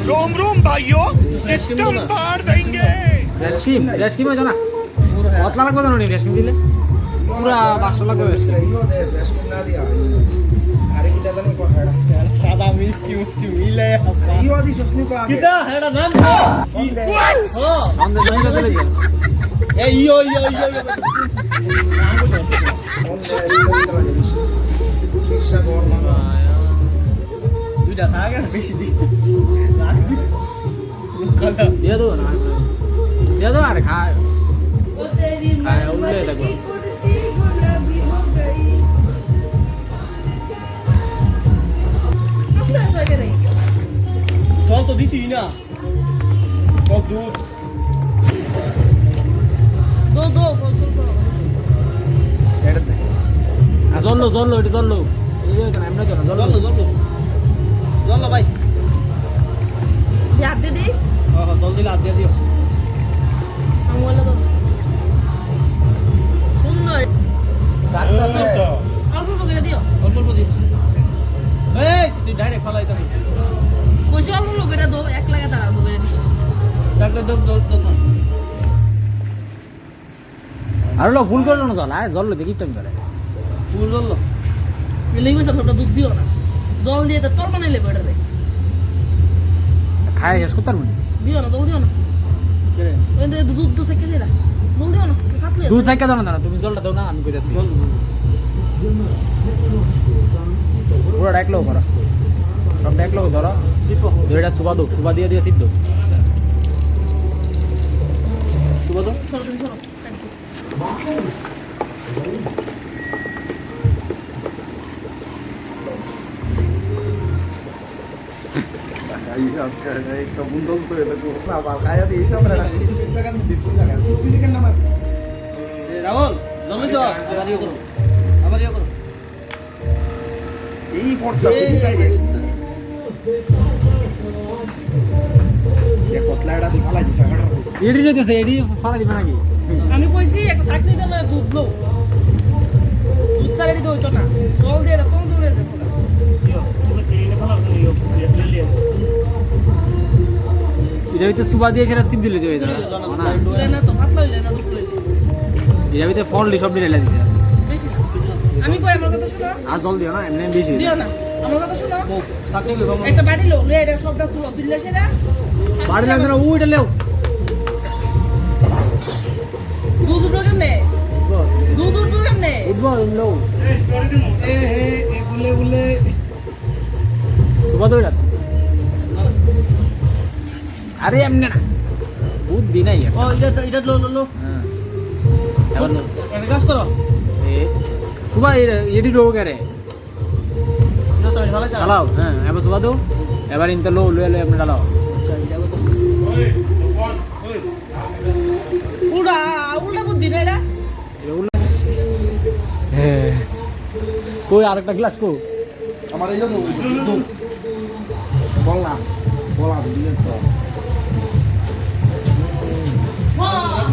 रोम रोम भाइयों सिस्टम पार देंगे রেশকিম হইতো না কতলা লাগবে জানো নি রেশকিম দিলে পুরা 500 লাগবে রেশকিম ইও দে রেশকিম না দিয়া আরে কি দাদা নি কোন হেডা সাদা মিষ্টি মিলে ইও দি সসনি কো আগে কিটা হেডা নাম সন্দেহ সন্দেশ হইলো দিলে যে এ ইয়ো শিক্ষা গর মামা দুইটা থাকে না বেশি দিস কাদা দিয়ে দাও আরে খায় খায় উল্লে দেখো ফল তো দিছি না সব দুধ দো ফল এটা দে জল্লো এটা জল্লো এই যে কেন এমনি কেন জল ভাই হাত দিয়ে দিই জল দিলে হাত দিয়ে দিও আঙুলে দাও সুন্দর অল্প অল্প করে দিও অল্প অল্প দিস এই তুই ডাইরেক্ট ফালাই দিবি কইছি অল্প অল্প করে দাও এক লাগা তার অল্প করে দিস ডাক্তার দোক আর লো ভুল করলো না জল জল্লো দেখি টাইম করে ফুল জল এলেই কইছ সবটা দুধ দিও না জল দিয়ে তো তোর বানাইলে বেটার রে খায় শেষ করতে পারবো দিও না জল দিও না কেরে ওই যে দুধ তো সেকে যায় জল দিও না কাটলে দু সাইকেল দাও না তুমি জলটা দাও না আমি কইতাছি জল পুরো ডাকলো করো সব ডাকলো ধরো সিপো দুইটা সুবা দিয়ে সিদ্ধ সুবো তো সরো তুমি সরো Ahí Oscar, ahí como un dolto de la balcaya de esa para las disputas que nada más. Rahul জল দিছ আবার ইয়ে করো এই পড়তা ফিটাই রে এ কতলাড়া দি ফালাই দিছে হাড় এডি নিতেছে এডি ফালা দিবে নাকি আমি কইছি একটা চাটনি দিলে দুধ লো দুধ ছাড়া দিতে হইতো না জল দিয়ে এটা তোল দূরে যেত না এটা ভিতরে সুবা দিয়ে সেটা সিদ্ধ দিলে হয়ে যাবে না দুলে না তো পাতলা হইলে না দুধ লইলে এটা ভিতরে ফল দি সব ঢেলে দিছে বেশি না আমি কই আমার কথা শোনো আর জল দিও না এমনি বেশি দিও না আমার কথা শোনো সাথে কই বাবা একটা বাড়ি লো লে এটা সবটা তুলো দিলে সেটা বাড়ি লাগবে না ওইটা লেও দুধ উঠলো কেমনে দুধ উঠলো কেমনে উঠবো লেও এ হে এ বুলে সুবা দইটা আরে এমনি না বুদ্ধি নাই ও এটা লো হ্যাঁ এবার একটা কাজ করো এ সুবা এডি রো করে না তো ভালো যা ডালাও হ্যাঁ এবার সুবা দাও এবার ইনতে লো লো এমনি ডালাও উল্টা বুদ্ধি না এটা হ্যাঁ কই আরেকটা গ্লাস কো আমার এই জন্য বললাম বলা দিলে তো বাহ